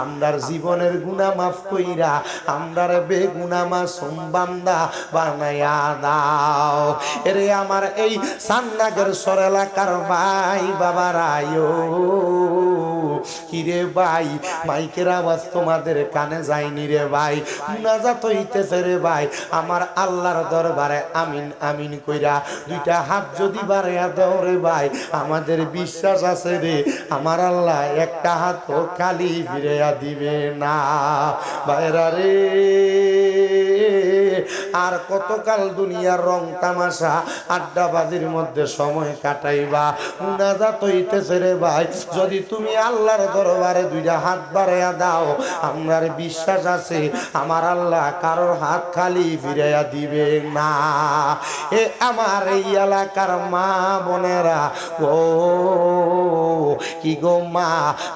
আমরার জীবনের গুনাহ মাফ কইরা আমরারে বেগুনাহ মাসুম বান্দা বানায়া দাও। এরে আমার এই সান্নাগের সর এলাকার ভাই বাবারায়ো, কিরে ভাই, মাইকের আওয়াজ তোমাদের কানে যায়নি রে ভাই, মুনাজাত হইতেছে রে ভাই, আমার আল্লাহর দরবারে আমিন আমিন কইরা দুইটা হাত যদি বাড়াইয়া দাও রে ভাই, আমাদের বিশ্বাস আছে রে আমার আল্লাহ একটা হাত খালি ফিরাইয়া দিবে না। ভাইরা রে, আর কতকাল দুনিয়ার রং তামাশা আড্ডাবাজির মধ্যে সময় কাটাইবা? মুনাজাত হইতেছে রে ভাই, যদি তুমি আল্লাহর দরবারে দুইটা হাত বাড়াইয়া দাও, আমার বিশ্বাস আছে আমার আল্লাহ কারোর হাত খালি ফিরাইয়া দিবে না। এ আমার এই এলাকার মা বোনেরা, ও কি গো মা,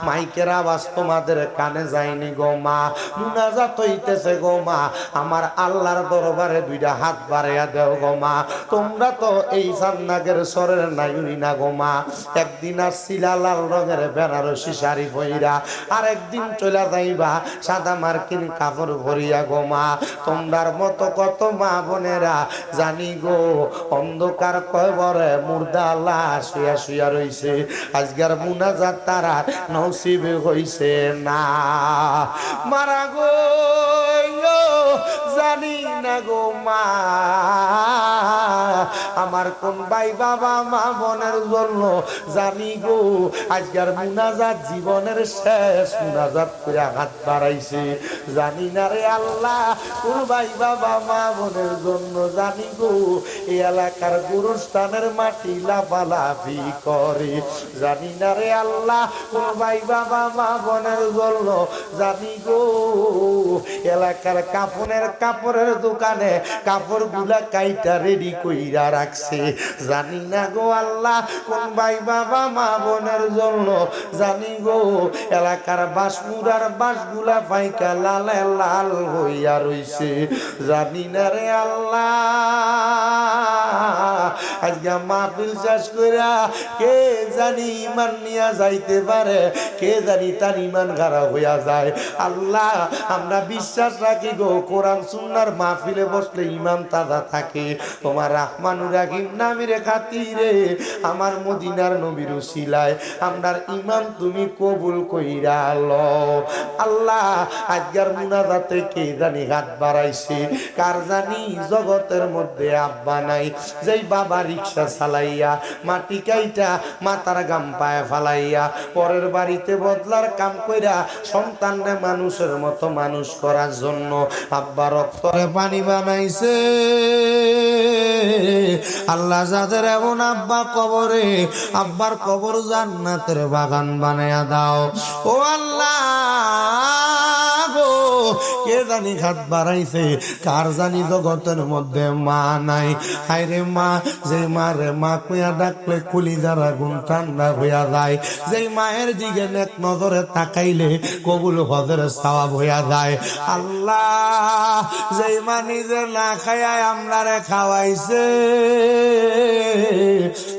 মাইকের আওয়াজ তোমাদের কানে যায়নি গো মা, মুনাজাত হইতেছে গো মা, আমার আল্লাহর দরবারে দুইটা হাত বাড়াইয়া দেও গো মা। তোমরা তো এই সান্নাগের সরের নাইনি না গো মা, একদিন আসছিলা লাল রঙের বেনারসি শাড়ি পইরা, আর একদিন চলে যাইবা সাদা মার্কিন কাপড় ভরিয়া গো মা। তোমরার মতো কত মা বোনেরা জানি গো অন্ধকার কবরে মুর্দা লাশ শুয়া শুয়া রইছে, আজকের মুনাজাত তারা নসিবে হইছে না। মারা গো জানি না গো মা, আমার কোন ভাই বাবা মা বোনের জন্য জানি গো আজকের মুনাজাত জীবনের শেষ মুনাজাত করে হাত বাড়াইছে, জানি না রে আল্লাহ কোন ভাই বাবা মা বোনের জন্য জানি গো এই এলাকার গুরুস্থানের মাটি লাফালাফি করে, জানি না রে আল্লাহ কোন ভাই বাবা মা বোনের জন্য জানি গো এলাকার কাপড়ের দোকানে কাপড় গুলা কাইটা রেডি কইরা রাখছে, জানি না গো আল্লাহ কোন ভাই বাবা মা বোনের জন্য জানি গো এলাকার বাসমুরার বাসগুলা পাইকা লাল লাল হইয়া রইছে, জানি না রে আল্লাহ আজকে মাহফিল শেষ কইরা কে জানি ইমান নিয়া যাইতে পারে, কে জানি তার ইমান খারাপ হইয়া যায়। আল্লাহ আমরা বিশ্বাস রাখি গো কোরআন সুন্নাহর মাহফিলে বসলে ইমান তাজা থাকে, তোমার রহমানুর রহিম নামের খাতিরে আমার মদিনার নবীর উসিলায় আমরার ইমান তুমি কবুল কইরা লও। আল্লাহ আজকের মুনাজাতে কে জানি হাত বাড়াইছে, কার জানি জগতের মধ্যে আব্বা নাই, যেই বাবারই রিক্সা চালাইয়া মাটি কাইটা মাথার গাম পায়ে ফালাইয়া পরের বাড়িতে বদলার কাম কইরা সন্তানরে মানুষের মতো মানুষ করার জন্য আব্বা রক্তরে পানি বানাইছে। আল্লাহ যাদের এমন আব্বা কবরে, আব্বার কবর জান্নাতের বাগান বানায়া দাও ও আল্লাহ গো। কে জানি হাত বাড়াইছে, কার জানি জগতের মধ্যে মা নাই। হায়রে মা, যে মারে মা কইয়া ডাকলে কলিজার আগুন ঠান্ডা হইয়া যায়, যেই মায়ের দিকে এক নজরে তাকাইলে কবুল হজের সওয়াব হইয়া যায়। আল্লাহ, যেই মা নিজে না খাইয়াই আমরারে খাওয়াইছে,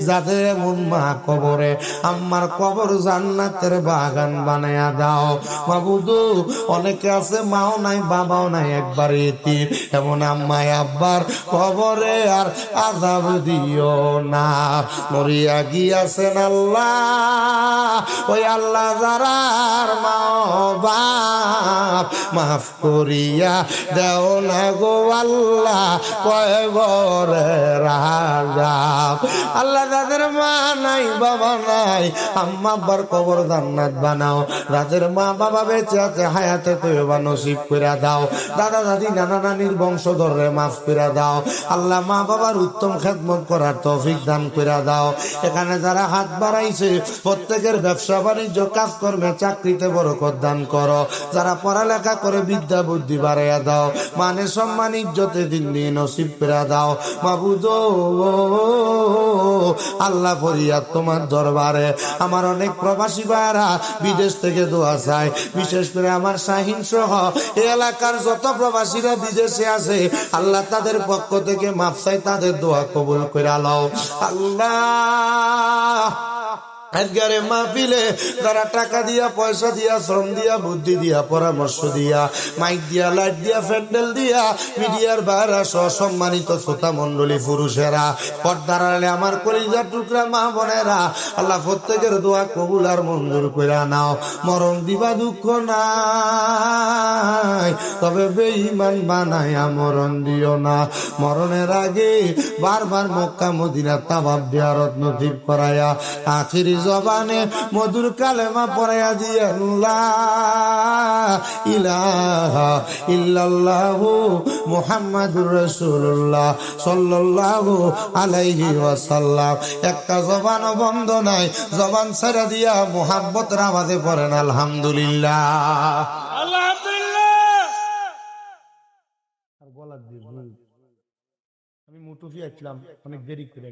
যাদের এমন মা কবরে, আমার কবর জান্নাতের বাগান বানায়া দাও মাবুদু। অনেকে আছে মাও নাই বাবাও নাই, একবার এতিম, এমন আম্মাই আব্বার কবরে আর আযাব দিও না। মরিয়া গিয়াছেন আল্লাহ, ওই আল্লাহ যারার মা বাপ মাফ করিয়া দেও না গো আল্লাহ, কয়বরে রাজা। আল্লাহ যাদের মা নাই বাবা নাই, আম্মা আব্বার কবর জান্নাত বানাও। যাদের মা বাবা বেঁচে আছে হায়াতে তয়বা নসিব করে দাও। দাদা দাদি নানা নানির বংশধররে মাফ করে দাও। আল্লাহ মা বাবার উত্তম খেদমত করার তৌফিক দান করে দাও। এখানে যারা হাত বাড়াইছে প্রত্যেকের ব্যবসা বাণিজ্য কাজ কর্মে চাকরিতে বরকত দান করো। যারা পড়ালেখা করে বিদ্যা বুদ্ধি বাড়াইয়া দাও, মানে সম্মান ইজ্জতে দিন দিয়ে নসিব করে দাও মাবুদ। আল্লাহ ফরিয়াদ তোমার দরবারে। আমার অনেক প্রবাসী ভাইরা বিদেশ থেকে দোয়া চায়, বিশেষ করে আমার শাহিন সহ এই এলাকার যত প্রবাসীরা বিদেশে আছে, আল্লাহ তাদের পক্ষ থেকে মাফ চাই, তাদের দোয়া কবুল করে লও আল্লাহ। আজকের মাহফিলে যারা টাকা দিয়া, পয়সা দিয়া, শ্রম দিয়া, বুদ্ধি দিয়া, পরামর্শ দিয়া, মাইক দিয়া, লাইট দিয়া, প্যান্ডেল দিয়া, মিডিয়ার বাইরা সহ সম্মানিত শ্রোতা মন্ডলী পুরুষেরা, পর্দার আড়ালে আমার কলিজার টুকরা মা বোনেরা, আল্লাহ প্রত্যেকের দোয়া কবুল আর মঞ্জুর করে নাও। মরণ দিবা দুঃখ নাই, তবে বেঈমান বানায়া মরণ দিও না। মরণের আগে বারবার মক্কা মদিনা তাওয়াফ জিয়ারত নসিব করায়া আখিরি জবানে মধুর কালেমা পড়াইয়া দিয়া লা ইলাহা ইল্লাল্লাহু মুহাম্মাদুর রাসূলুল্লাহ সাল্লাল্লাহু আলাইহি ওয়াসাল্লাম। একটা জবান বন্ধ নাই, জবান ছেড়ে দিয়া মুহাব্বতের আওয়াজে পড়েন আলহামদুলিল্লাহ। আলহামদুলিল্লাহ। আর বলার দিন আমি মুটুফি আসলাম অনেক দেরি করে।